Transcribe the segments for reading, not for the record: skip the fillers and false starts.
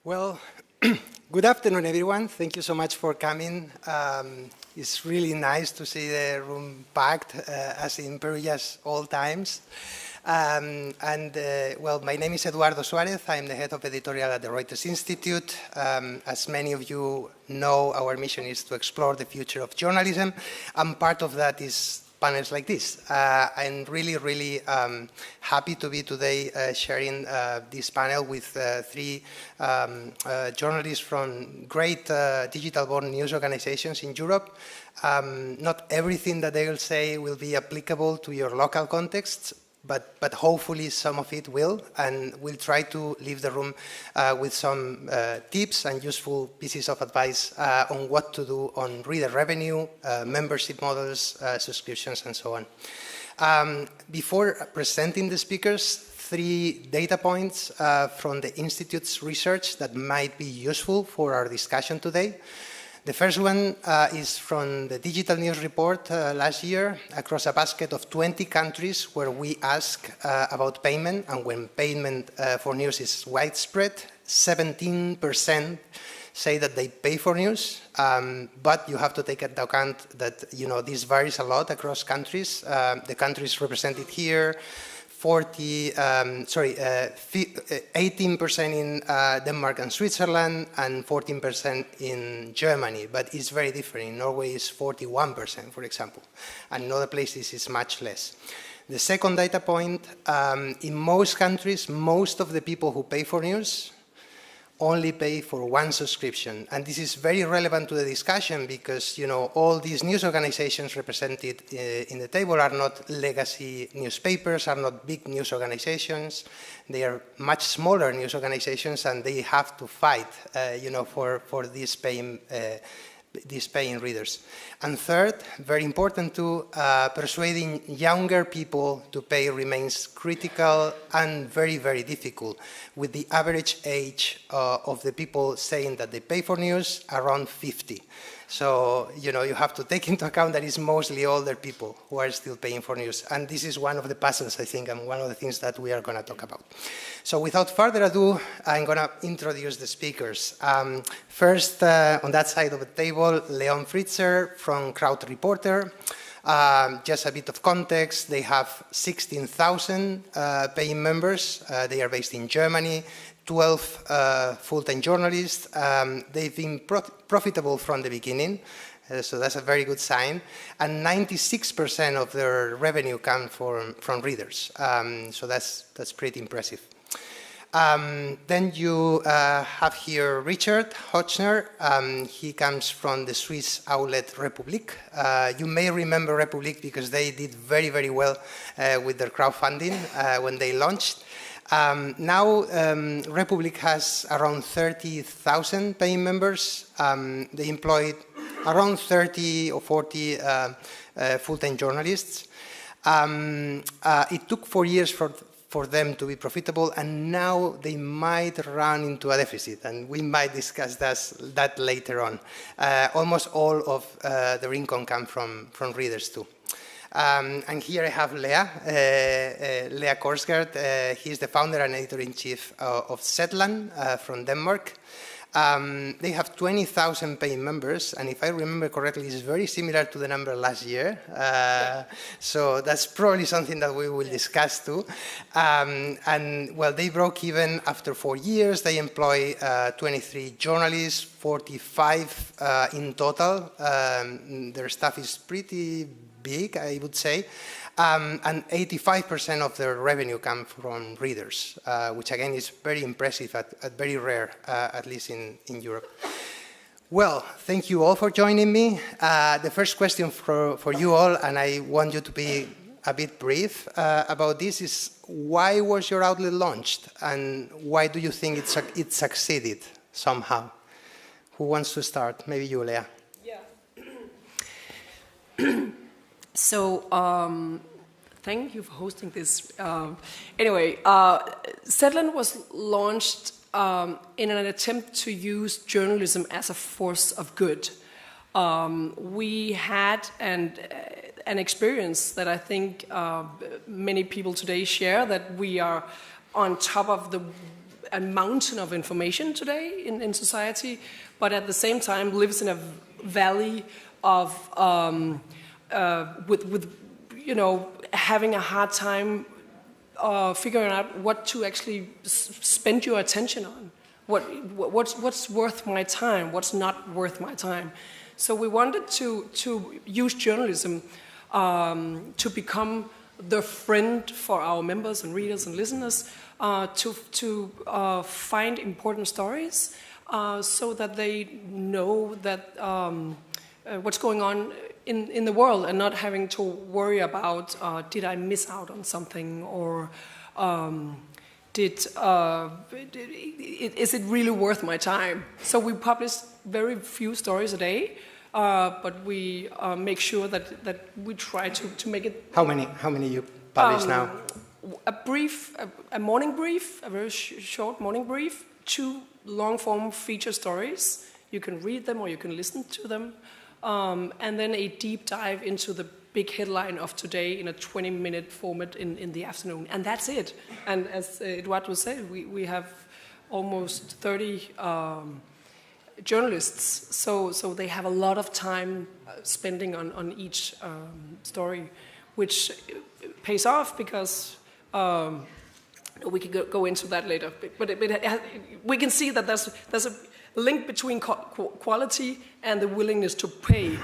Well, good afternoon, everyone. Thank you so much for coming. It's really nice to see the room packed, as in previous old times. Well, my name is Eduardo Suarez. I'm the head of editorial at the Reuters Institute. As many of you know, our mission is to explore the future of journalism, and part of that is panels like this. I'm really happy to be today sharing this panel with three journalists from great digital-born news organizations in Europe. Not everything that they will say will be applicable to your local contexts, but hopefully some of it will, and we'll try to leave the room with some tips and useful pieces of advice on what to do on reader revenue, membership models, subscriptions, and so on. Before presenting the speakers, 3 data points from the Institute's research that might be useful for our discussion today. The first one is from the Digital News Report last year across a basket of 20 countries where we ask about payment, and when payment for news is widespread, 17% say that they pay for news, but you have to take into account that this varies a lot across countries. The countries represented here, 18% in Denmark and Switzerland, and 14% in Germany, but it's very different. In Norway it's 41%, for example, and in other places it's much less. The second data point, in most countries, most of the people who pay for news only pay for one subscription. And this is very relevant to the discussion because, all these news organizations represented in the table are not legacy newspapers, are not big news organizations. They are much smaller news organizations, and they have to fight, for these paying readers. And third, very important too, persuading younger people to pay remains critical and very difficult, with the average age of the people saying that they pay for news around 50. So, you have to take into account that it's mostly older people who are still paying for news. And this is one of the puzzles, I think, and one of the things that we are going to talk about. So without further ado, I'm going to introduce the speakers. First, on that side of the table, Leon Fryszer from Krautreporter. Just a bit of context, they have 16,000 paying members. They are based in Germany. 12 full-time journalists. They've been profitable from the beginning, so that's a very good sign. And 96% of their revenue comes from readers, so that's pretty impressive. Then you have here Richard Hoechner. He comes from the Swiss outlet Republik. You may remember Republik because they did very well with their crowdfunding when they launched. Now, Republik has around 30,000 paying members. They employ around 30 or 40 full-time journalists. It took 4 years for them to be profitable, and now they might run into a deficit, and we might discuss that later on. Almost all of their income comes from readers too. And here I have Lea Korsgaard. He's the founder and editor-in-chief of Zetland from Denmark. They have 20,000 paying members, and if I remember correctly, it's very similar to the number last year. So that's probably something that we will discuss too. Well, they broke even after 4 years. They employ 23 journalists, 45 in total. Their staff is pretty big, I would say, and 85% of their revenue comes from readers, which again is very impressive, very rare, at least in Europe. Well, thank you all for joining me. The first question for you all, and I want you to be a bit brief about this, is why was your outlet launched, and why do you think it succeeded somehow? Who wants to start? Maybe you, Lea. Yeah. So, thank you for hosting this. Anyway, Zetland was launched in an attempt to use journalism as a force of good. We had an experience that I think many people today share, that we are on top of the a mountain of information today in society, but at the same time lives in a valley of with having a hard time figuring out what to actually spend your attention on. What's worth my time? What's not worth my time? So we wanted to use journalism to become the friend for our members and readers and listeners, to find important stories so that they know that what's going on in the world, and not having to worry about did I miss out on something, or is it really worth my time? So we publish very few stories a day, but we make sure that we try to make it. How many you publish now? A morning brief, a very short morning brief, 2 long-form feature stories. You can read them or you can listen to them, and then a deep dive into the big headline of today in a 20-minute format in the afternoon, and that's it. And as Eduardo said, we have almost 30 journalists, so they have a lot of time spending on each story, which pays off because we can go into that later. But we can see that there's a link between quality and the willingness to pay,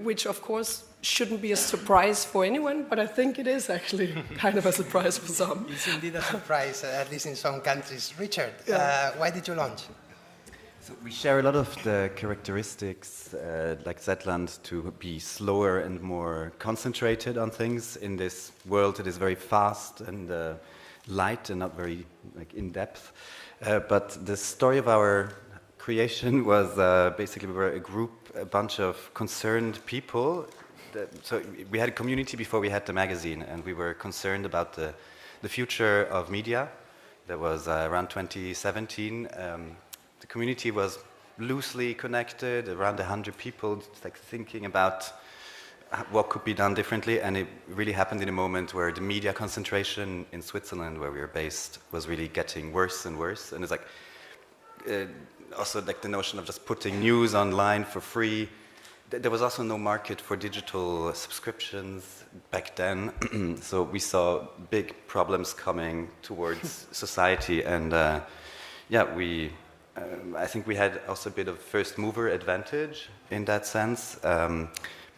which of course shouldn't be a surprise for anyone, but I think it is actually kind of a surprise for some. It's indeed a surprise, at least in some countries. Richard, why did you launch? So we share a lot of the characteristics, like Zetland, to be slower and more concentrated on things in this world that is very fast and light and not very in-depth. But the story of our creation was basically we were a bunch of concerned people. So we had a community before we had the magazine, and we were concerned about the future of media. That was around 2017. The community was loosely connected, around 100 people, thinking about what could be done differently, and it really happened in a moment where the media concentration in Switzerland, where we were based, was really getting worse and worse. And it's also the notion of just putting news online for free. There was also no market for digital subscriptions back then, so we saw big problems coming towards society, and I think we had also a bit of first mover advantage in that sense.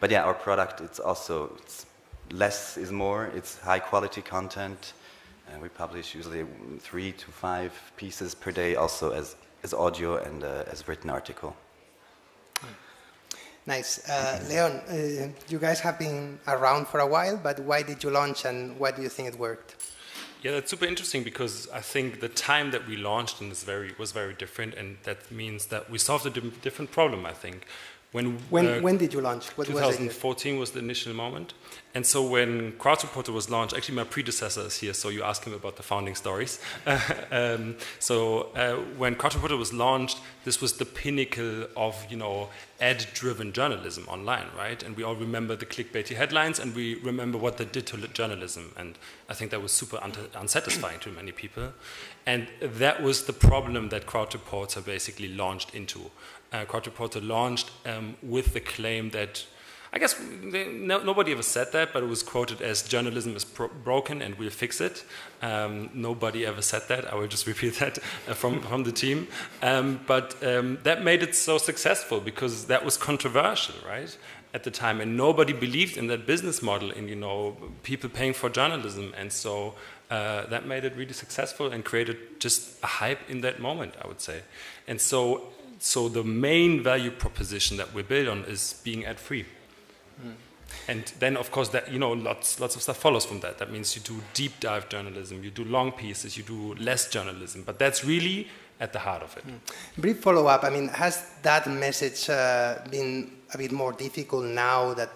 But yeah, our product, it's less is more. It's high quality content, and we publish usually 3 to 5 pieces per day, also as audio and as written article. Nice. Leon, you guys have been around for a while, but why did you launch, and why do you think it worked? Yeah, that's super interesting, because I think the time that we launched was very different, and that means that we solved a different problem, I think. When did you launch? What 2014 was the initial moment. And so when Krautreporter was launched, actually my predecessor is here, so you ask him about the founding stories. When Krautreporter was launched, this was the pinnacle of, ad-driven journalism online, right? And we all remember the clickbaity headlines, and we remember what they did to journalism. And I think that was super unsatisfying to many people. And that was the problem that Krautreporter basically launched into. Krautreporter launched with the claim that, I guess nobody ever said that, but it was quoted as journalism is broken and we'll fix it. Nobody ever said that. I will just repeat that from the team. But that made it so successful because that was controversial, right, at the time. And nobody believed in that business model and, people paying for journalism. And so that made it really successful and created just a hype in that moment, I would say. And so the main value proposition that we build on is being ad-free. And then, of course, that lots of stuff follows from that. That means you do deep dive journalism, you do long pieces, you do less journalism. But that's really at the heart of it. Brief follow-up. Has that message been a bit more difficult now that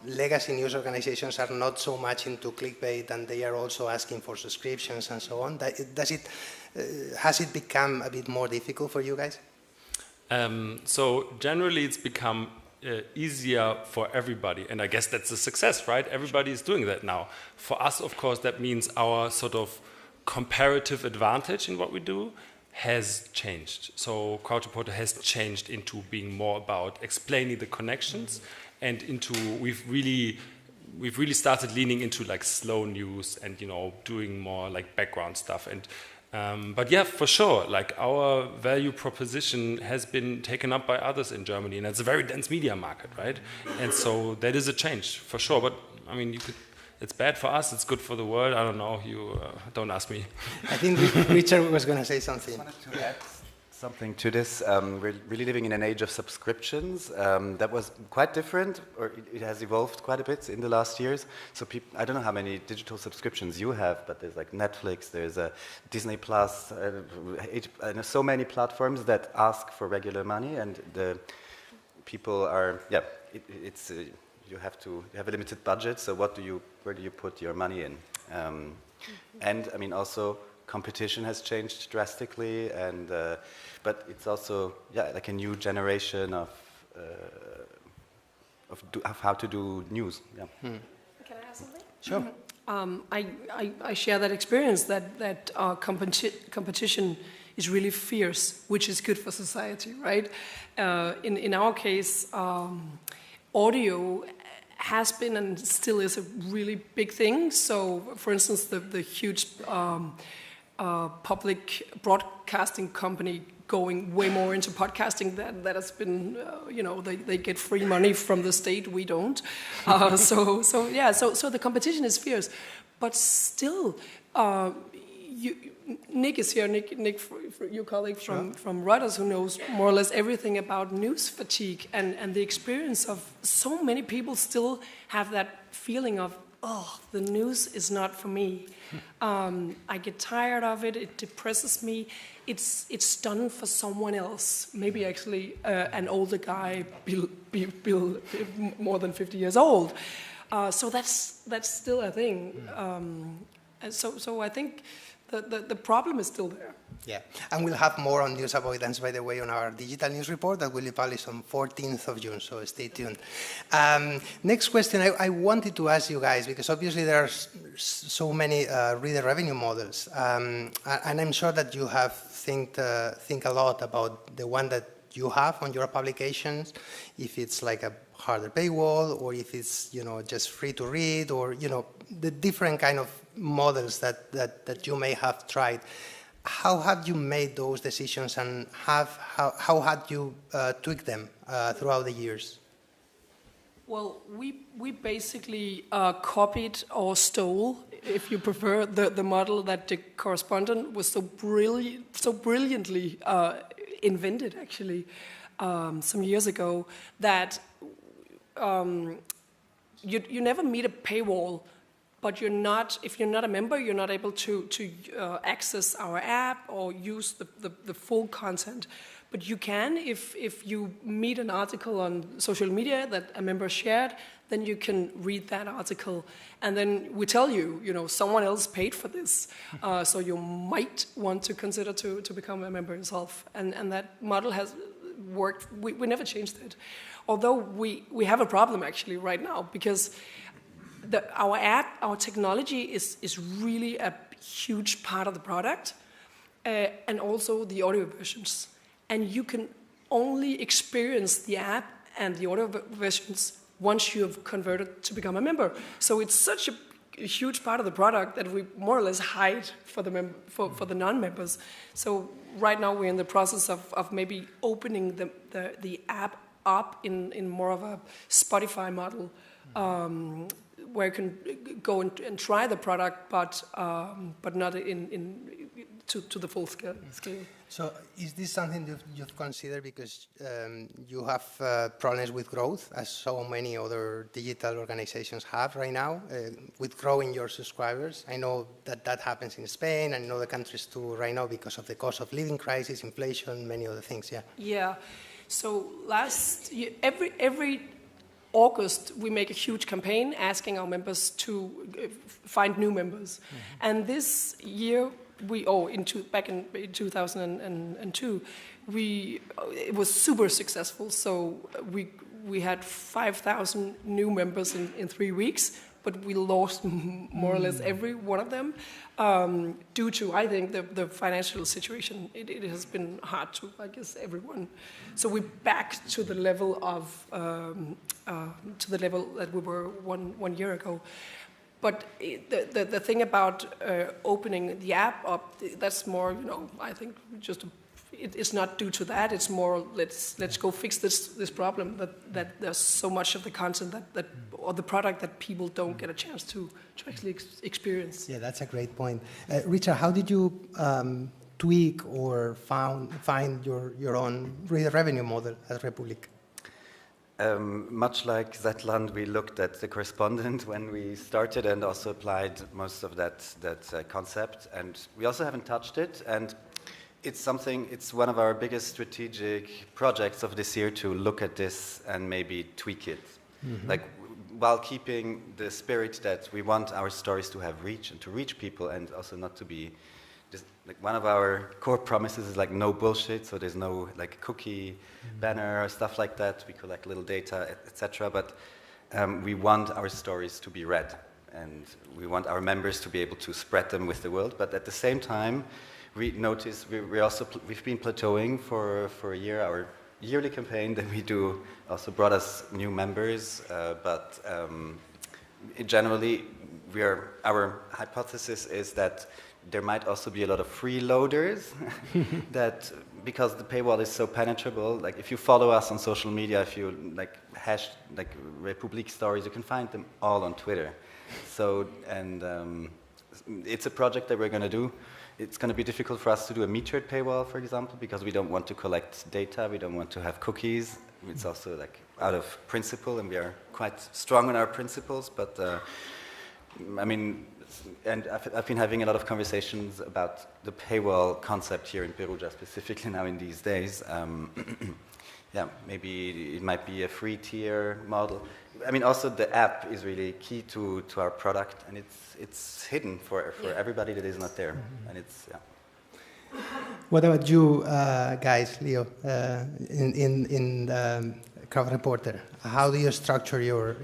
legacy news organizations are not so much into clickbait and they are also asking for subscriptions and so on? Has it become a bit more difficult for you guys? So generally, it's become easier for everybody, and I guess that's a success, right? Everybody is doing that now. For us, of course, that means our sort of comparative advantage in what we do has changed. So Krautreporter has changed into being more about explaining the connections, and into we've really started leaning into like slow news and doing more like background stuff. And but yeah, for sure, like our value proposition has been taken up by others in Germany, and it's a very dense media market, right? And so that is a change for sure. But I mean, it's bad for us, it's good for the world. I don't know, you don't ask me. I think Richard was going to say something. I wanted to add something to this. We're really living in an age of subscriptions. That was quite different, or it has evolved quite a bit in the last years. So I don't know how many digital subscriptions you have, but there's like Netflix, there's Disney Plus, and so many platforms that ask for regular money, and the people are, it's you have a limited budget. So where do you put your money in? And I mean also, competition has changed drastically, and but it's also like a new generation of how to do news. Yeah. Can I ask something? Sure. I share that experience that competition is really fierce, which is good for society, right? In our case, audio has been and still is a really big thing. So, for instance, the huge public broadcasting company going way more into podcasting that has been, they get free money from the state, we don't. So the competition is fierce, but still, Nick is here. Nick, your colleague from Reuters, who knows more or less everything about news fatigue and the experience of so many people still have that feeling of, oh, the news is not for me. I get tired of it. It depresses me. It's done for someone else. Maybe actually an older guy, Bill more than 50 years old. So that's still a thing. So I think the problem is still there. Yeah, and we'll have more on news avoidance, by the way, on our digital news report that will be published on 14th of June, so stay tuned. Next question I wanted to ask you guys, because obviously there are so many reader revenue models, and I'm sure that you have think a lot about the one that you have on your publications, if it's like a harder paywall, or if it's just free to read, or the different kind of models that you may have tried. How have you made those decisions, and how had you tweaked them throughout the years? Well, we basically copied or stole, if you prefer, the model that the correspondent was so brilliantly invented, actually, some years ago, that you never meet a paywall. But if you're not a member, you're not able to access our app or use the full content. But you can, if you meet an article on social media that a member shared, then you can read that article. And then we tell you, someone else paid for this. So you might want to consider to become a member yourself. And that model has worked. We never changed it. Although we have a problem actually right now, because our app, our technology is really a huge part of the product, and also the audio versions. And you can only experience the app and the audio versions once you have converted to become a member. So it's such a huge part of the product that we more or less hide for the non-members. So right now we're in the process of maybe opening the app up in more of a Spotify model, where you can go and try the product, but not to the full scale. So is this something you've considered, because you have problems with growth, as so many other digital organizations have right now, with growing your subscribers? I know that happens in Spain and in other countries too right now because of the cost of living crisis, inflation, many other things, yeah. Yeah, so last year, every August, we make a huge campaign asking our members to find new members. Mm-hmm. And this year, back in 2002, it was super successful. So we had 5,000 new members in 3 weeks, but we lost more or less every one of them due to, I think, the financial situation. It has been hard to, I guess, everyone. So we're back to the level of that we were one year ago. But the thing about opening the app up, that's more, I think just it's not due to that. It's more let's go fix this problem that there's so much of the content that or the product that people don't get a chance to actually experience. Yeah, that's a great point. Richard, how did you tweak or find your own revenue model at Republik? Much like Zetland, we looked at the correspondent when we started and also applied most of that concept. And we also haven't touched it. And it's one of our biggest strategic projects of this year to look at this and maybe tweak it. Mm-hmm. Like, while keeping the spirit that we want our stories to have reach and to reach people, and also not to be just, like, one of our core promises is like no bullshit, so there's no like cookie banner or stuff like that. We collect little data, etc. But we want our stories to be read, and we want our members to be able to spread them with the world. But at the same time, we notice we've been plateauing for a year. Our yearly campaign that we do also brought us new members, but generally our hypothesis is that there might also be a lot of freeloaders that, because the paywall is so penetrable, like if you follow us on social media, if you like Republik stories, you can find them all on Twitter. So, and it's a project that we're going to do. It's going to be difficult for us to do a metered paywall, for example, because we don't want to collect data, we don't want to have cookies. It's also like out of principle, and we are quite strong on our principles, but I mean, and I've been having a lot of conversations about the paywall concept here in Perugia, specifically now in these days. Yeah, maybe it might be a free tier model. I mean, also the app is really key to our product, and it's hidden for everybody that is not there, and it's What about you guys, Leo, in Krautreporter? How do you structure your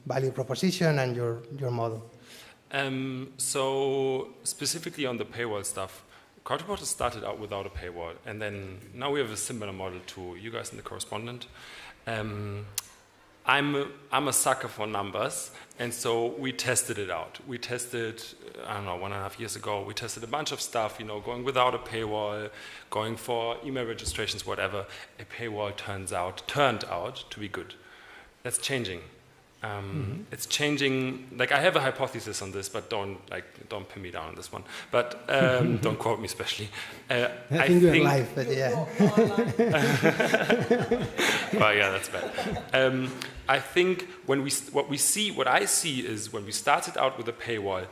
value proposition and your model? So specifically on the paywall stuff, Krautreporter started out without a paywall, and then now we have a similar model to you guys in the correspondent. I'm a sucker for numbers, and so we tested it out. We tested, I don't know, 1.5 years ago, we tested a bunch of stuff, going without a paywall, going for email registrations, whatever. A paywall turned out to be good. That's changing. It's changing. Like, I have a hypothesis on this, but don't pin me down on this one. But don't quote me, especially. I think you're live, but yeah. Well, yeah, that's bad. I think what I see is when we started out with a paywall,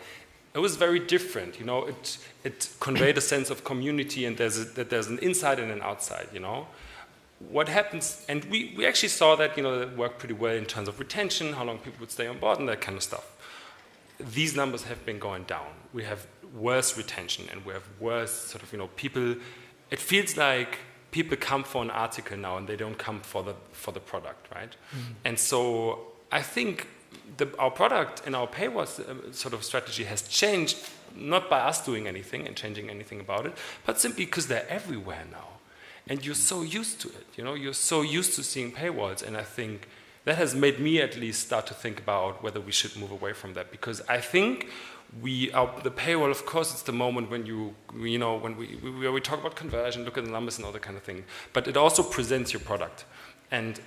it was very different. It conveyed a sense of community, and there's an inside and an outside. What happens, and we actually saw that, it worked pretty well in terms of retention, how long people would stay on board, and that kind of stuff. These numbers have been going down. We have worse retention, and we have worse sort of, people. It feels like people come for an article now, and they don't come for the product, right? And so I think our product and our paywall sort of strategy has changed, not by us doing anything and changing anything about it, but simply because they're everywhere now. And you're so used to it, you're so used to seeing paywalls, and I think that has made me at least start to think about whether we should move away from that, because I think the paywall, of course, it's the moment when when we talk about conversion, look at the numbers and all that kind of thing, but it also presents your product, and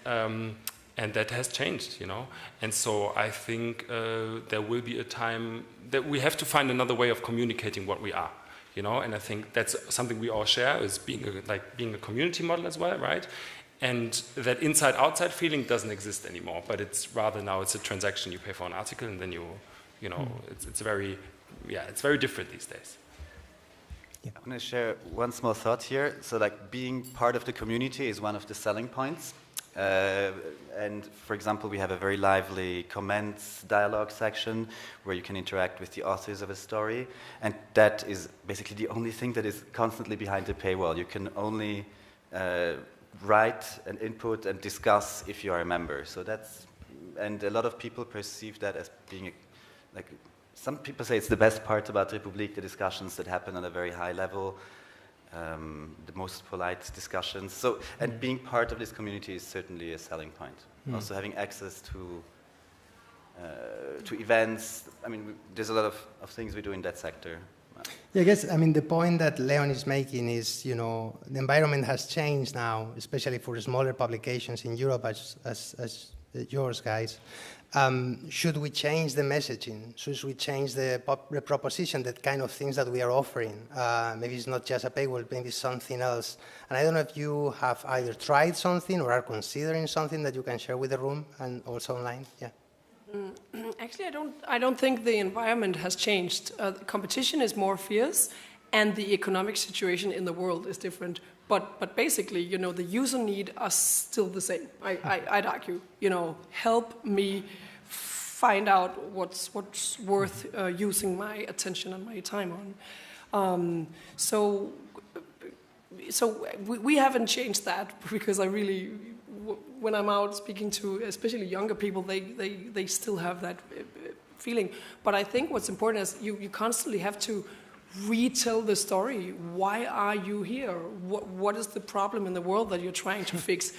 that has changed, and so I think there will be a time that we have to find another way of communicating what we are. And I think that's something we all share, is being a community model as well, right? And that inside-outside feeling doesn't exist anymore, but it's rather now it's a transaction. You pay for an article, and then it's very different these days. Yeah. I'm going to share one small thought here. So, like, being part of the community is one of the selling points. And for example, we have a very lively comments dialogue section where you can interact with the authors of a story, and that is basically the only thing that is constantly behind the paywall. You can only write and input and discuss if you are a member. So that's and a lot of people perceive that as being like, some people say it's the best part about Republik, the discussions that happen on a very high level, the most polite discussions. So, and being part of this community is certainly a selling point. Also having access to events. I mean, there's a lot of things we do in that sector. Yeah, I guess, I mean, the point that Leon is making is, you know, the environment has changed now, especially for smaller publications in Europe as yours, guys. Should we change the messaging? Should we change the proposition, that kind of things that we are offering? Maybe it's not just a paywall, maybe it's something else. And I don't know if you have either tried something or are considering something that you can share with the room and also online. Yeah. Actually, I don't think the environment has changed. The competition is more fierce, and the economic situation in the world is different. But basically, you know, the user need are still the same. I'd argue. You know, help me find out what's worth using my attention and my time on. So we haven't changed that, because I really, when I'm out speaking to especially younger people, they still have that feeling. But I think what's important is you constantly have to retell the story. Why are you here? What is the problem in the world that you're trying to fix?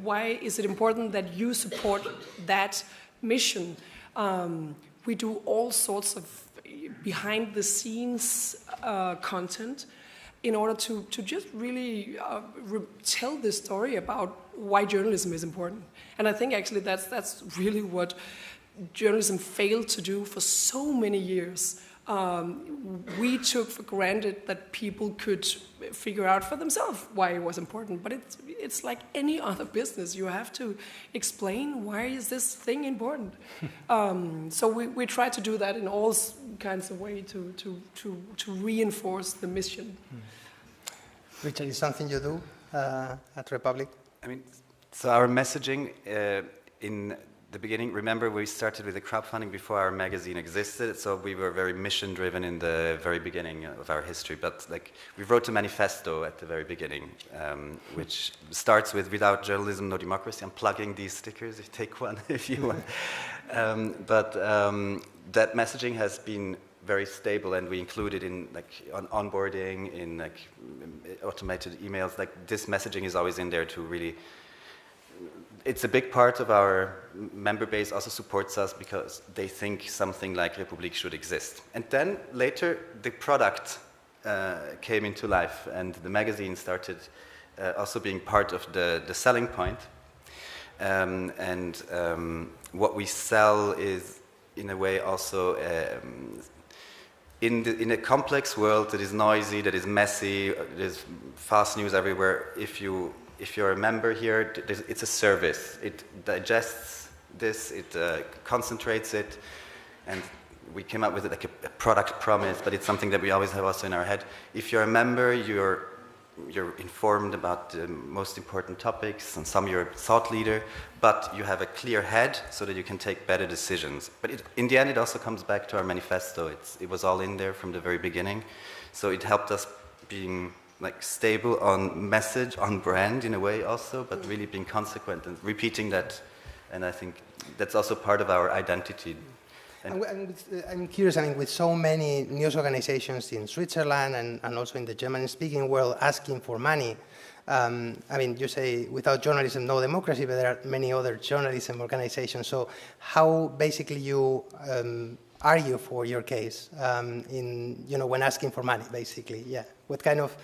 Why is it important that you support that mission? We do all sorts of behind-the-scenes content in order to just really tell this story about why journalism is important. And I think actually that's really what journalism failed to do for so many years. We took for granted that people could figure out for themselves why it was important, but it's like any other business. You have to explain, why is this thing important? So we try to do that in all kinds of ways to reinforce the mission. Richard, is something you do at Republik? I mean, so our messaging in the beginning, remember we started with the crowdfunding before our magazine existed, so we were very mission-driven in the very beginning of our history, but like we wrote a manifesto at the very beginning, which starts with "Without journalism, no democracy." I'm plugging these stickers, if you take one if you want. But that messaging has been very stable, and we include it in like on onboarding, in like automated emails. Like this messaging is always in there to really. It's a big part of our member base, also supports us because they think something like Republik should exist. And then later the product came into life, and the magazine started also being part of the selling point. What we sell is in a way also in a complex world that is noisy, that is messy, there's fast news everywhere. If you're a member here, it's a service. It digests this, it concentrates it, and we came up with it like a product promise, but it's something that we always have also in our head. If you're a member, you're informed about the most important topics, and some you're a thought leader, but you have a clear head so that you can take better decisions. But in the end, it also comes back to our manifesto. It was all in there from the very beginning, so it helped us being like stable on message, on brand in a way also, but really being consequent and repeating that. And I think that's also part of our identity. And I'm curious, I mean, with so many news organizations in Switzerland and also in the German-speaking world asking for money, I mean, you say without journalism, no democracy, but there are many other journalism organizations. So how basically you argue for your case when asking for money, basically, yeah. What kind of,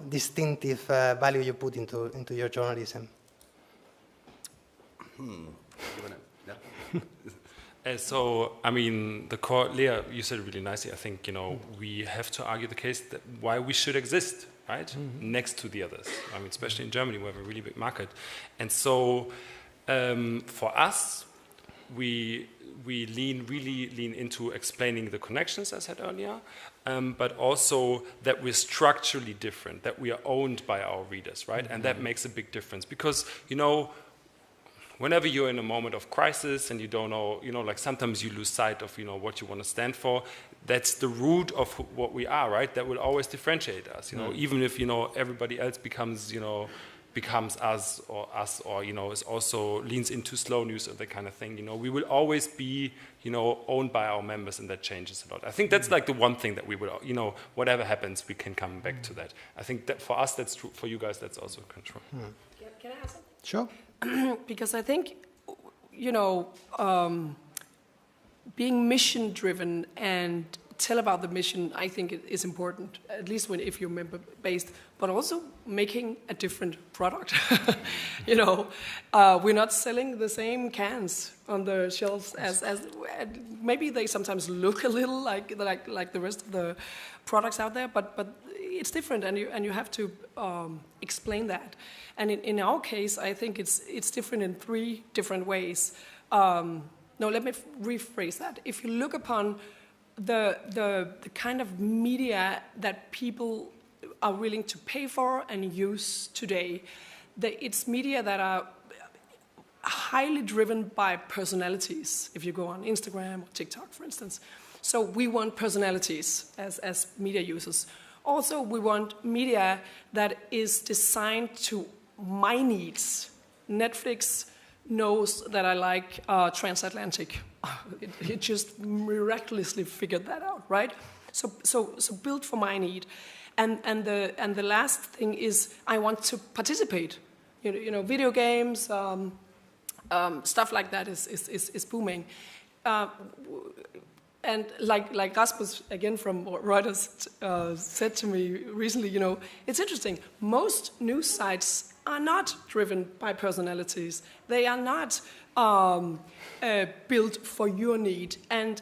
distinctive value you put into your journalism? So, I mean, the core, Lea, you said it really nicely. I think, we have to argue the case that why we should exist, right? Next to the others. I mean, especially in Germany, we have a really big market. And so, for us, we really lean into explaining the connections, as I said earlier, but also that we're structurally different, that we are owned by our readers, right? And that makes a big difference because, whenever you're in a moment of crisis and you don't know, like sometimes you lose sight of, what you want to stand for, that's the root of what we are, right? That will always differentiate us, even if, everybody else becomes, becomes us, or you know, is also leans into slow news or that kind of thing. You know, we will always be, you know, owned by our members, and that changes a lot. I think that's like the one thing that we will, you know, whatever happens, we can come back to that. I think that for us that's true. For you guys, that's also control. Can I ask something? Sure. Because I think, you know, being mission-driven and tell about the mission, I think it is important, at least if you're member-based, but also making a different product. You know, we're not selling the same cans on the shelves as maybe they sometimes look a little like the rest of the products out there, but it's different, and you have to explain that. And in our case, I think it's different in 3 different ways. No, let me rephrase that. If you look upon the kind of media that people are willing to pay for and use today, it's media that are highly driven by personalities, if you go on Instagram or TikTok, for instance. So we want personalities as media users. Also, we want media that is designed to my needs. Netflix knows that I like transatlantic. It just miraculously figured that out, right? So built for my need, and the last thing is I want to participate. You know, video games, stuff like that is booming. And like Rasmus, again from Reuters, said to me recently, you know, it's interesting. Most news sites are not driven by personalities. They are not built for your need, and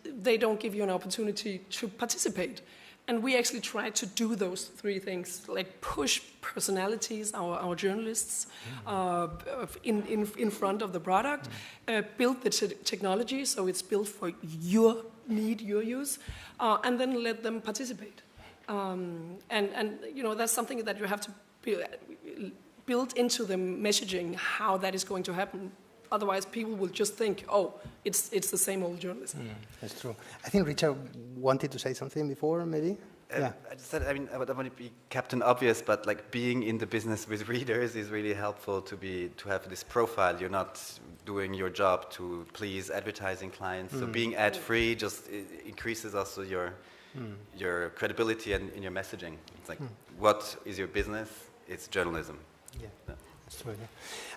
they don't give you an opportunity to participate. And we actually try to do those 3 things, like push personalities, our journalists, in front of the product, build the technology so it's built for your need, your use, and then let them participate. And you know, that's something that you have to build into the messaging, how that is going to happen. Otherwise, people will just think, oh, it's the same old journalism. That's true. I think Richard wanted to say something before, maybe? Yeah. I just said, I mean, I don't want to be Captain Obvious, but like being in the business with readers is really helpful to have this profile. You're not doing your job to please advertising clients. So being ad-free just increases also your credibility and in your messaging. It's like, what is your business? It's journalism. Yeah. That's true, yeah.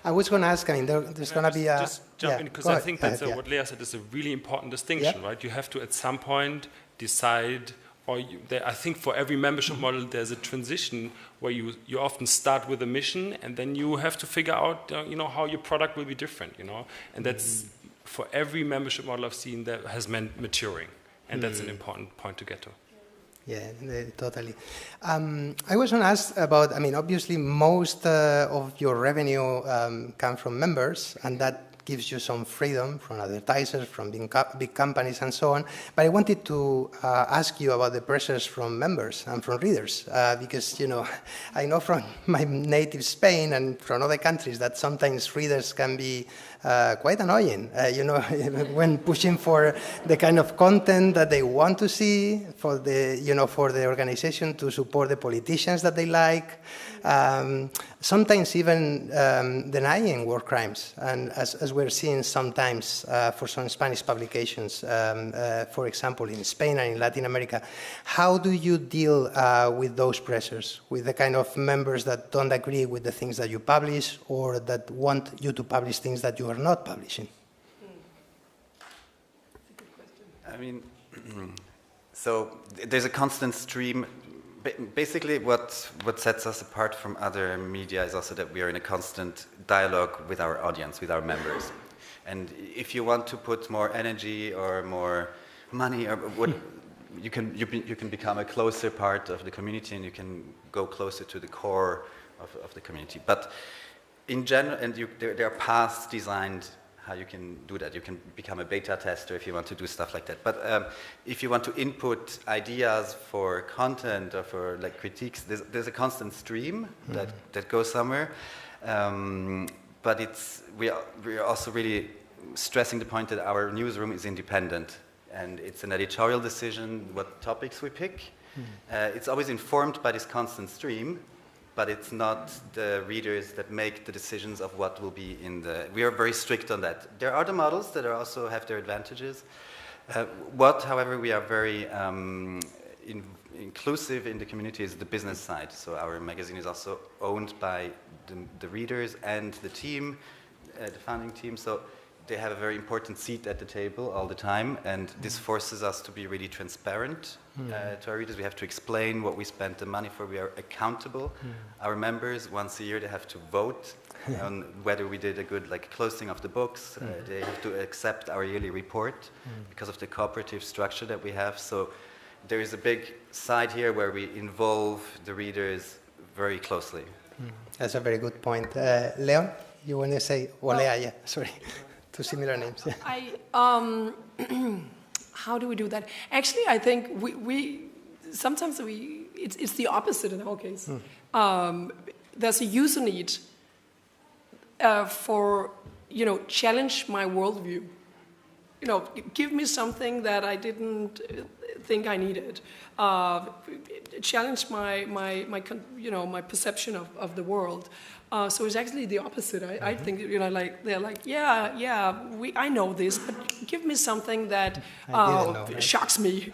I was going to ask, I mean, there's going to be a... Just jump in, because I think that what Lea said is a really important distinction, right? You have to, at some point, decide, I think for every membership model, there's a transition where you often start with a mission, and then you have to figure out, you know, how your product will be different, you know? And that's, for every membership model I've seen, that has meant maturing. And that's an important point to get to. Yeah, totally. I was going to ask about, I mean, obviously most of your revenue comes from members, and that gives you some freedom from advertisers, from big companies and so on. But I wanted to ask you about the pressures from members and from readers, because, you know, I know from my native Spain and from other countries that sometimes readers can be quite annoying, you know, when pushing for the kind of content that they want to see, for the, you know, for the organization to support the politicians that they like, sometimes even denying war crimes, and as we're seeing sometimes for some Spanish publications, for example, in Spain and in Latin America. How do you deal with those pressures, with the kind of members that don't agree with the things that you publish, or that want you to publish things that you are not publishing? I mean, so there's a constant stream. Basically, what sets us apart from other media is also that we are in a constant dialogue with our audience, with our members. And if you want to put more energy or more money, or what, you can become a closer part of the community, and you can go closer to the core of the community. But in general, and there are paths designed how you can do that. You can become a beta tester if you want to do stuff like that. But if you want to input ideas for content or for like critiques, there's a constant stream that goes somewhere. But we are also really stressing the point that our newsroom is independent, and it's an editorial decision what topics we pick. It's always informed by this constant stream, but it's not the readers that make the decisions of what will be in the... We are very strict on that. There are other models that are also have their advantages. However, we are very inclusive in the community is the business side. So our magazine is also owned by the readers and the team, the founding team. So they have a very important seat at the table all the time, and this forces us to be really transparent to our readers. We have to explain what we spent the money for. We are accountable. Our members, once a year, they have to vote on whether we did a good closing of the books. They have to accept our yearly report because of the cooperative structure that we have. So there is a big side here where we involve the readers very closely. That's a very good point. Leon, you want to say? Well, Lea, yeah, sorry. Two similar names. Yeah. How do we do that? Actually, I think sometimes it's the opposite in our case. There's a user need for challenge my worldview. Give me something that I didn't think I needed. Challenge my perception of the world. So it's actually the opposite. I think they're like, I know this, but give me something that shocks me.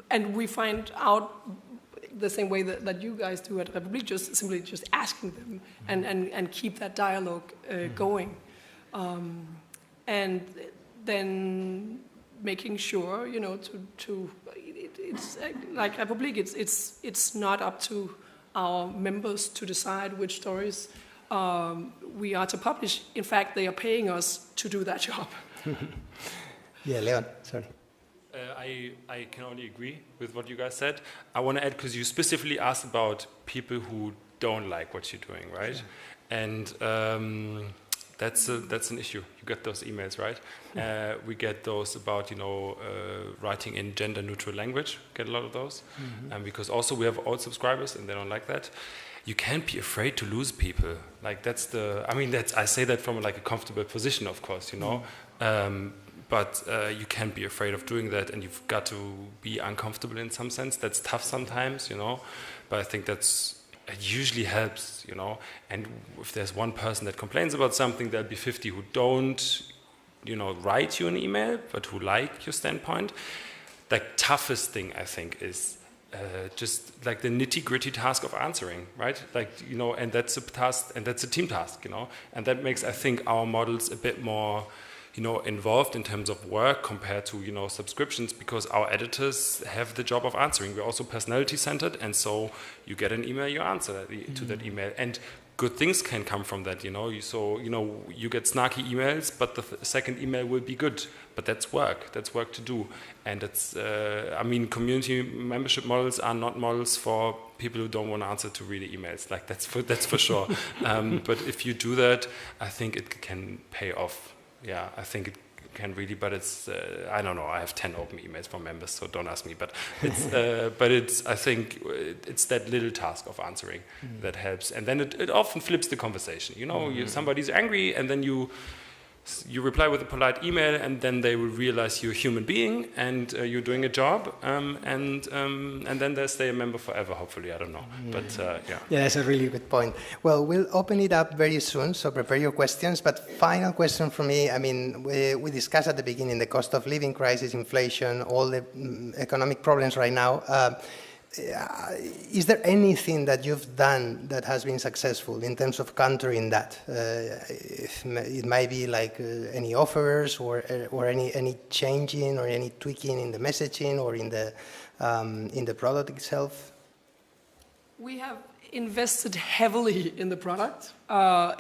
And we find out the same way that you guys do at Republik, just asking them and keep that dialogue going, and then making sure it's like Republik. It's not up to our members to decide which stories we are to publish. In fact, they are paying us to do that job. Yeah, Leon, sorry. I can only agree with what you guys said. I want to add, because you specifically asked about people who don't like what you're doing, right? And that's an issue. You get those emails, right? We get those about writing in gender-neutral language. Get a lot of those, and because also we have old subscribers and they don't like that. You can't be afraid to lose people. I say that from a comfortable position, of course, but you can't be afraid of doing that, and you've got to be uncomfortable in some sense. That's tough sometimes, but I think it usually helps, and if there's one person that complains about something, there'll be 50 who don't, write you an email, but who like your standpoint. The toughest thing, I think, is just the nitty-gritty task of answering, right? And that's a task, and that's a team task, and that makes, I think, our models a bit more involved in terms of work compared to, subscriptions, because our editors have the job of answering. We're also personality-centered, and so you get an email, you answer to that email. And good things can come from that, you get snarky emails, but the second email will be good. But that's work to do. And it's, community membership models are not models for people who don't want to answer to read emails. That's for sure. But if you do that, I think it can pay off. Yeah, I think it can really, but it's, I don't know, I have 10 open emails from members, so don't ask me, but it's, I think it's that little task of answering that helps, and then it often flips the conversation, somebody's angry, and then you reply with a polite email, and then they will realize you're a human being, and you're doing a job, and then they stay a member forever, hopefully, I don't know, but yeah. Yeah, that's a really good point. Well, we'll open it up very soon, so prepare your questions, but final question from me, we discussed at the beginning the cost of living crisis, inflation, all the economic problems right now. Is there anything that you've done that has been successful in terms of countering that? It might be any offers or any changing or any tweaking in the messaging or in the product itself. We have invested heavily in the product,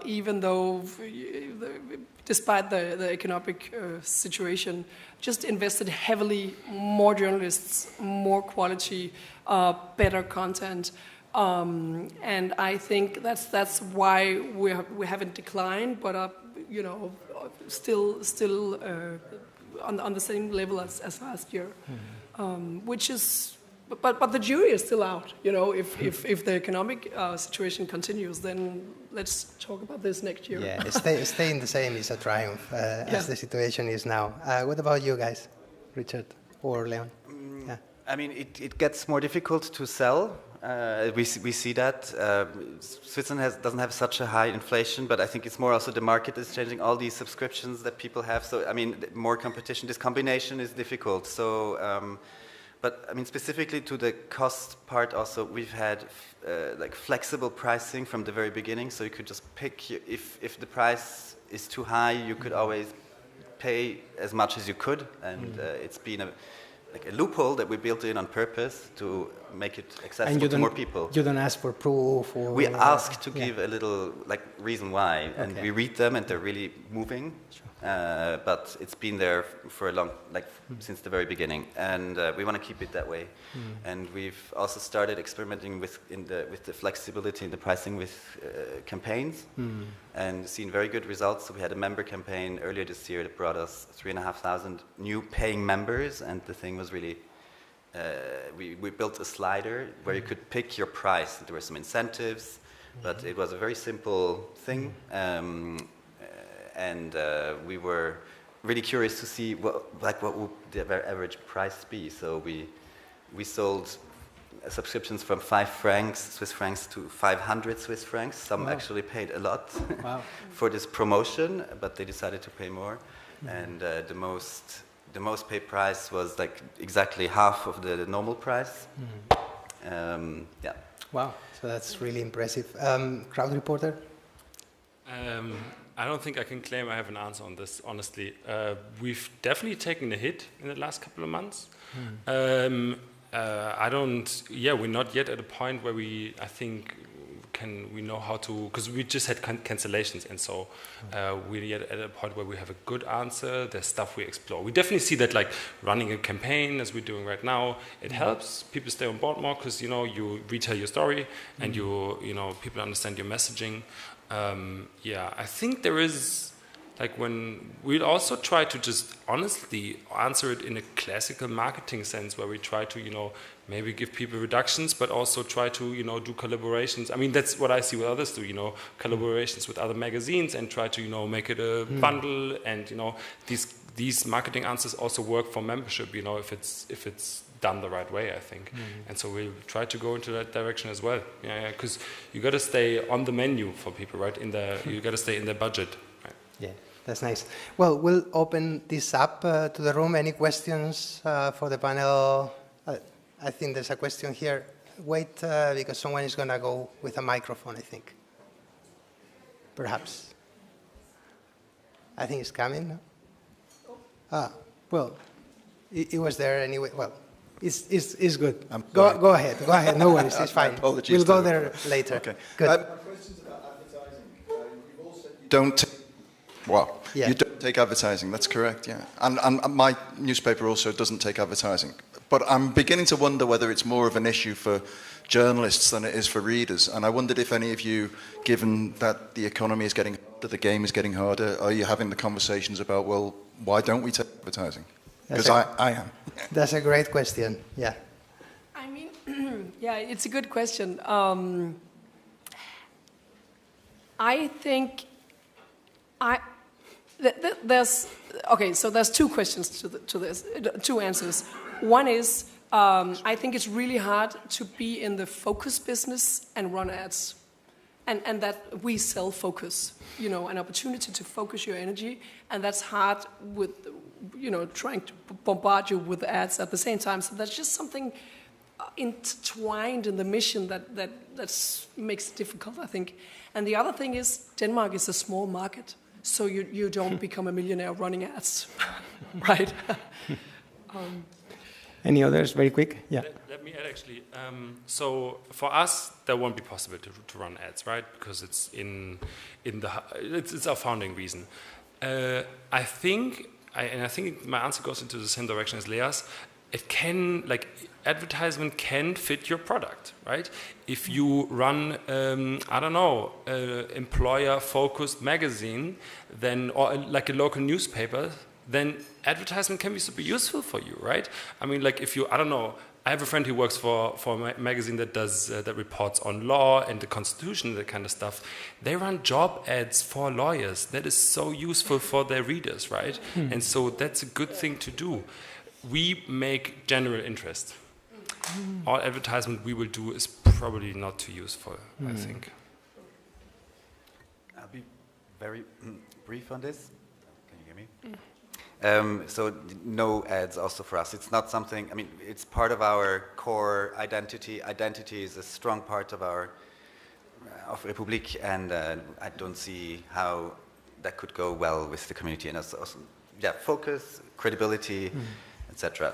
even though, despite the economic situation, just invested heavily, more journalists, more quality, better content, and I think that's why we haven't declined, but still on the same level as last year, which is. But the jury is still out. If the economic situation continues, then let's talk about this next year. Yeah, staying the same is a triumph as the situation is now. What about you guys, Richard or Leon? Yeah. I mean, it gets more difficult to sell. We see that. Switzerland doesn't have such a high inflation, but I think it's more also the market is changing, all these subscriptions that people have. So, I mean, more competition, this combination is difficult. So, but I mean, specifically to the cost part also, we've had like flexible pricing from the very beginning. So you could just pick, if the price is too high, you could always pay as much as you could. And it's been like a loophole that we built in on purpose to make it accessible to more people. You don't ask for proof? Or we ask to give a little like reason why, and we read them, and they're really moving. Sure. But it's been there for a long, like since the very beginning, and we want to keep it that way. And we've also started experimenting with the flexibility in the pricing with campaigns, and seen very good results. So we had a member campaign earlier this year that brought us 3,500 new paying members, and the thing was really. We built a slider where you could pick your price. There were some incentives, but it was a very simple thing. And we were really curious to see what would the average price be. So we sold subscriptions from 5 Swiss francs to 500 Swiss francs. Some actually paid a lot for this promotion, but they decided to pay more. And the most paid price was like exactly half of the normal price. Yeah. Wow, so that's really impressive. Krautreporter? I don't think I can claim I have an answer on this, honestly. We've definitely taken a hit in the last couple of months. We're not yet at a point where we know how to, because we just had cancellations, and so we're yet at a point where we have a good answer. There's stuff we explore. We definitely see that, like running a campaign as we're doing right now, it helps people stay on board more, because you retell your story and people understand your messaging. I think there is, like, when we'll also try to just honestly answer it in a classical marketing sense, where we try to maybe give people reductions, but also try to do collaborations. I mean, that's what I see what others do, collaborations with other magazines, and try to make it a bundle. And these marketing answers also work for membership, if it's done the right way, I think. And so we'll try to go into that direction as well. Because you got to stay on the menu for people, right? You got to stay in their budget. Right? Yeah, that's nice. Well, we'll open this up to the room. Any questions for the panel? I think there's a question here. Wait, because someone is going to go with a microphone, I think. Perhaps. I think it's coming. No? Well, it was there anyway. Well, it's good. Go ahead. No worries, it's fine. We'll go there later. Okay. Good. My question's about advertising. You've all said you don't take advertising. That's correct, yeah. And my newspaper also doesn't take advertising. But I'm beginning to wonder whether it's more of an issue for journalists than it is for readers. And I wondered if any of you, given that the economy is getting harder, the game is getting harder, are you having the conversations about, well, why don't we take advertising? Because I am. That's a great question, yeah. I mean, it's a good question. I think there's two questions to this, two answers. One is, I think it's really hard to be in the focus business and run ads. And that we sell focus, an opportunity to focus your energy, and that's hard with, trying to bombard you with ads at the same time. So that's just something intertwined in the mission that makes it difficult, I think. And the other thing is, Denmark is a small market, so you don't become a millionaire running ads, right? Any others, very quick? Yeah. Let me add, actually. So for us, that won't be possible to run ads, right? Because it's it's our founding reason. I think my answer goes into the same direction as Lea's. It can, advertisement can fit your product, right? If you run, employer-focused magazine, or like a local newspaper, then advertisement can be super useful for you, right? I mean, if you, I have a friend who works for a magazine that does that reports on law and the Constitution, that kind of stuff. They run job ads for lawyers. That is so useful for their readers, right? And so that's a good thing to do. We make general interest. all advertisement we will do is probably not too useful, I think. I'll be very brief on this. Can you hear me? So no ads also for us. It's not something, I mean, it's part of our core identity. Identity is a strong part of our of Republik, and I don't see how that could go well with the community. And also, yeah, focus, credibility, etc.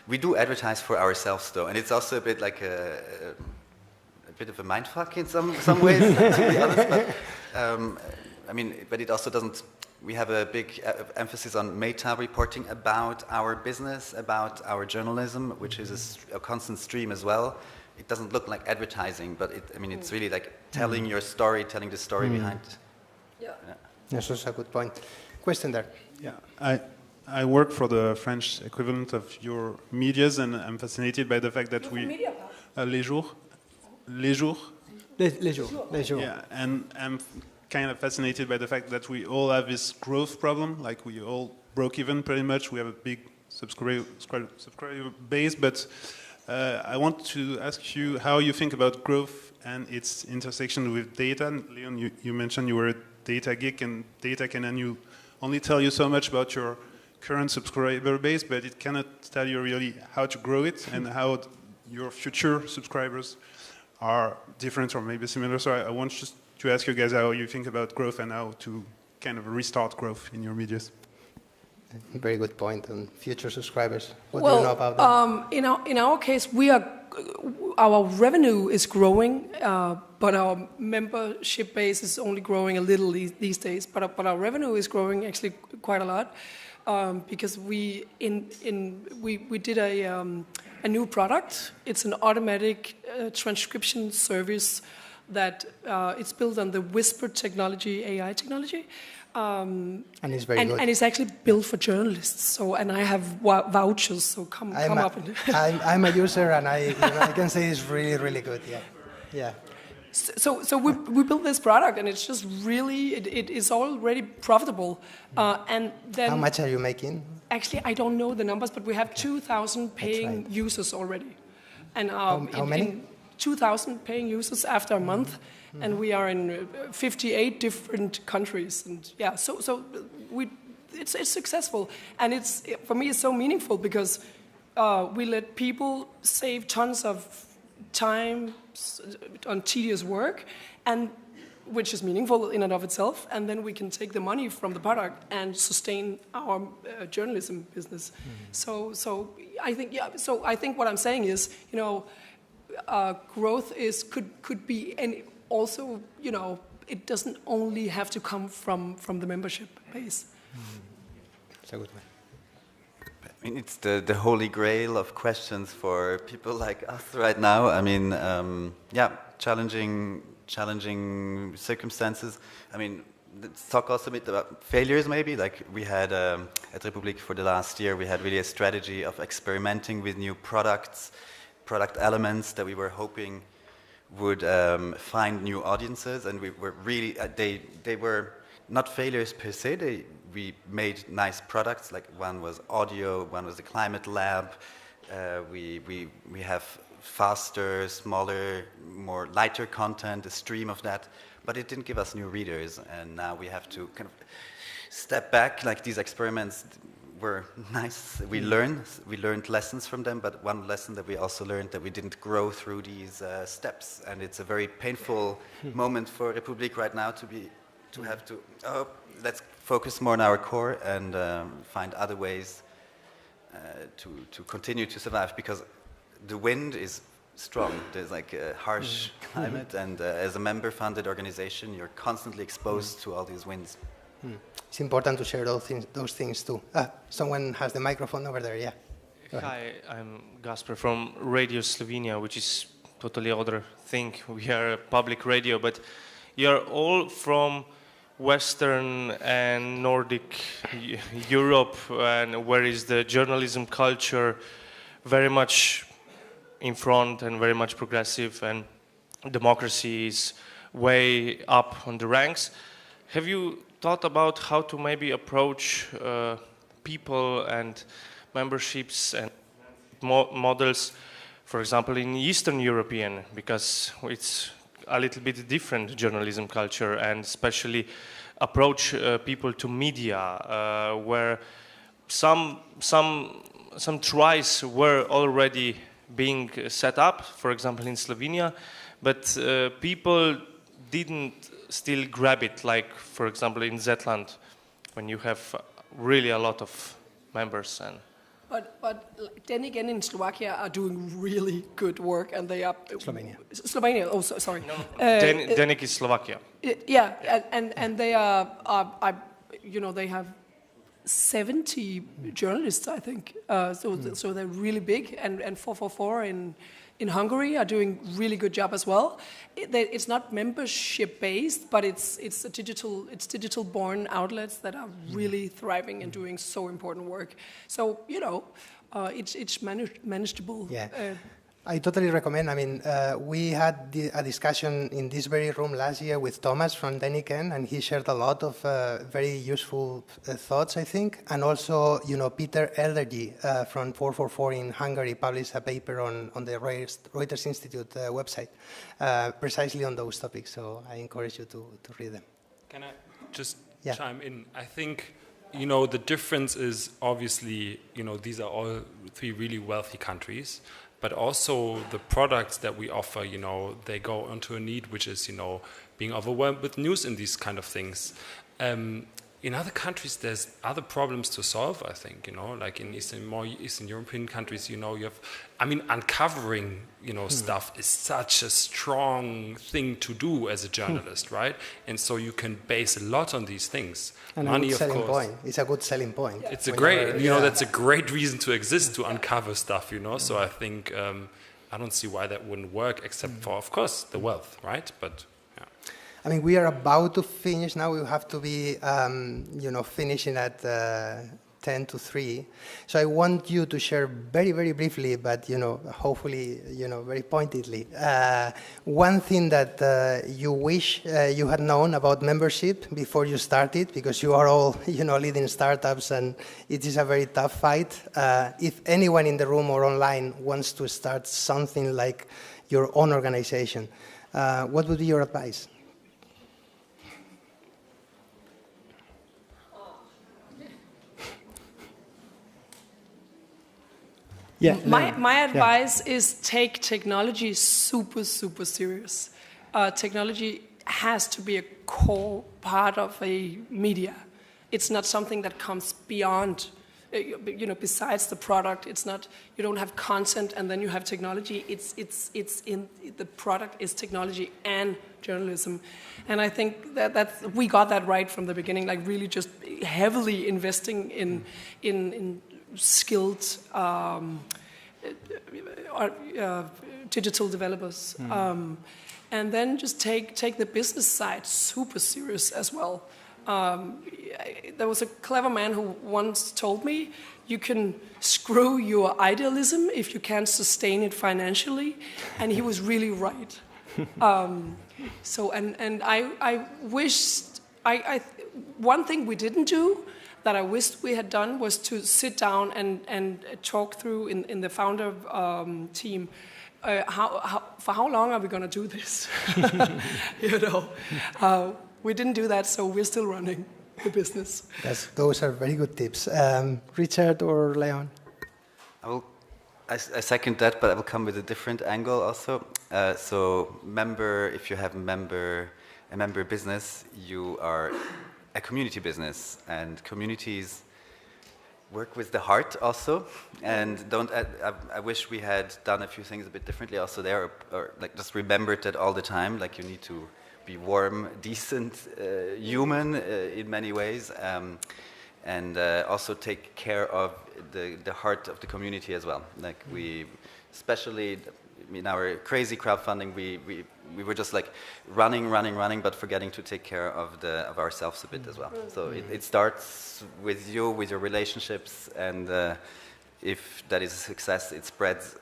We do advertise for ourselves though, and it's also a bit like a bit of a mindfuck in some ways, to be honest. But, I mean, but it also doesn't. We have a big emphasis on meta reporting about our business, about our journalism, which is a constant stream as well. It doesn't look like advertising, but I mean, it's really like telling your story, telling the story behind. Yeah. Yes, that's a good point. Question there. Yeah, I work for the French equivalent of your medias, and I'm fascinated by the fact that Les Jours. Yeah, and I'm kind of fascinated by the fact that we all have this growth problem. Like we all broke even pretty much. We have a big subscriber base, but I want to ask you how you think about growth and its intersection with data. Leon, you mentioned you were a data geek, and data can only tell you so much about your current subscriber base, but it cannot tell you really how to grow it and how your future subscribers are different or maybe similar. So I want just to ask you guys how you think about growth and how to kind of restart growth in your medias. Very good point on future subscribers. What do you know about that? In our case, our revenue is growing, but our membership base is only growing a little these days. But our revenue is growing actually quite a lot because we did a new product. It's an automatic transcription service that it's built on the Whisper technology, AI technology. And it's very good. And it's actually built for journalists. So, and I have vouchers. So come up. I'm a user, and I can say it's really, really good. Yeah. So we built this product, and it's just really it is already profitable. And then how much are you making? Actually, I don't know the numbers, but we have 2,000 paying users already. And how many? 2,000 paying users after a month. And we are in 58 different countries, and yeah, so it's successful, and for me it's so meaningful because we let people save tons of time on tedious work, and which is meaningful in and of itself, and then we can take the money from the product and sustain our journalism business. So I think what I'm saying is, growth could be any. Also, it doesn't only have to come from the membership base. That's a good one. I mean, it's the holy grail of questions for people like us right now. I mean, challenging circumstances. I mean, let's talk also a bit about failures maybe. Like we had at Republik for the last year, we had really a strategy of experimenting with new product elements that we were hoping would find new audiences, and we were really they were not failures per se. We made nice products. Like one was audio, one was the climate lab. We have faster, smaller, more lighter content, a stream of that, but it didn't give us new readers, and now we have to kind of step back. Like these experiments were nice. We learned lessons from them, but one lesson that we also learned that we didn't grow through these steps, and it's a very painful moment for Republik right now to have to let's focus more on our core and find other ways to continue to survive, because the wind is strong. There's like a harsh climate, and as a member-funded organization, you're constantly exposed to all these winds. It's important to share those things too. Someone has the microphone over there, yeah. Hi, I'm Gasper from Radio Slovenia, which is totally other thing. We are a public radio, but you're all from Western and Nordic Europe, and where is the journalism culture very much in front and very much progressive, and democracy is way up on the ranks. Have you thought about how to maybe approach people and memberships and models for example, in Eastern European, because it's a little bit different journalism culture, and especially approach people to media, where some tries were already being set up, for example, in Slovenia, but people didn't still grab it, like, for example, in Zetland, when you have really a lot of members. And But then again, in Slovakia are doing really good work, and they are Slovenia. Oh, sorry. No. Denik is Slovakia. Yeah, and they are they have 70 journalists, I think. So they're really big, and 444 in Hungary are doing really good job as well. It's not membership based, but it's digital born outlets that are really thriving and doing so important work. So it's manageable. Yeah. I totally recommend. I mean, we had a discussion in this very room last year with Thomas from Deniken, and he shared a lot of very useful thoughts, I think. And also, Peter Eldergy from 444 in Hungary published a paper on the Reuters Institute website, precisely on those topics. So I encourage you to read them. Can I just chime in? I think, the difference is obviously, these are all three really wealthy countries. But also the products that we offer, they go into a need which is, being overwhelmed with news in these kind of things. In other countries, there's other problems to solve, I think, like in more Eastern European countries, you have, uncovering, stuff is such a strong thing to do as a journalist, right? And so you can base a lot on these things. And money, a good selling of course. point. It's a good selling point. Yeah. It's a great, that's a great reason to exist, to uncover stuff, So I think, I don't see why that wouldn't work, except for, of course, the wealth, right? But, yeah. I mean, we are about to finish now. We have to be, finishing at 10 to 3. So I want you to share very, very briefly, but, hopefully, very pointedly, one thing that you wish you had known about membership before you started, because you are all, leading startups, and it is a very tough fight. If anyone in the room or online wants to start something like your own organization, what would be your advice? Yeah, my advice is take technology super, super serious. Technology has to be a core part of a media. It's not something that comes beyond, besides the product. It's not, you don't have content and then you have technology. It's in the product is technology and journalism. And I think that we got that right from the beginning, like really just heavily investing in skilled digital developers, and then just take the business side super serious as well. There was a clever man who once told me, you can screw your idealism if you can't sustain it financially, and he was really right. So I wished one thing we didn't do that I wished we had done was to sit down and talk through in the founder team, for how long are we going to do this? We didn't do that, so we're still running the business. Those are very good tips. Richard or Leon? I second that, but I will come with a different angle also. So if you have a member business, you are a community business, and communities work with the heart also. And I wish we had done a few things a bit differently also there, or like just remembered that all the time. Like you need to be warm, decent, human in many ways, and also take care of the heart of the community as well. Like we, especially in our crazy crowdfunding, we were just like running, but forgetting to take care of ourselves a bit as well. So it starts with you, with your relationships, and if that is a success, it spreads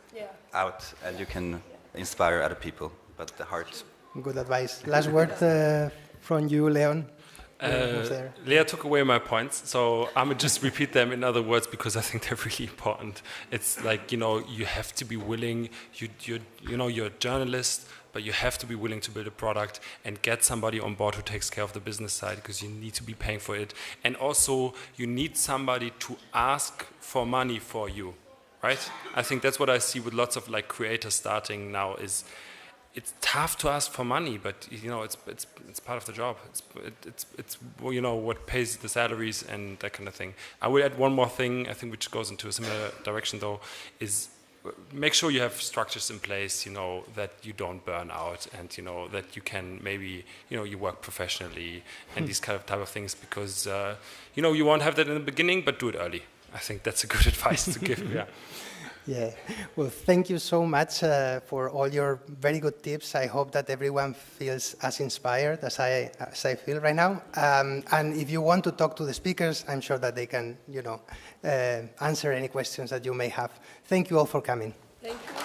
out, and you can inspire other people. But the heart. Good advice. Last word from you, Leon. Lea took away my points, so I'm gonna just repeat them in other words because I think they're really important. It's like, you know, you have to be willing. You're a journalist, but you have to be willing to build a product and get somebody on board who takes care of the business side, because you need to be paying for it. And also, you need somebody to ask for money for you, right? I think that's what I see with lots of like creators starting now is. It's tough to ask for money, but you know it's part of the job. It's you know what pays the salaries and that kind of thing. I will add one more thing, I think, which goes into a similar direction though, is make sure you have structures in place, you know, that you don't burn out, and you know that you can maybe, you know, you work professionally and these kind of type of things, because you know you won't have that in the beginning, but do it early. I think that's a good advice to give. Yeah. Yeah, well, thank you so much for all your very good tips. I hope that everyone feels as inspired as I feel right now. And if you want to talk to the speakers, I'm sure that they can, you know, answer any questions that you may have. Thank you all for coming. Thank you.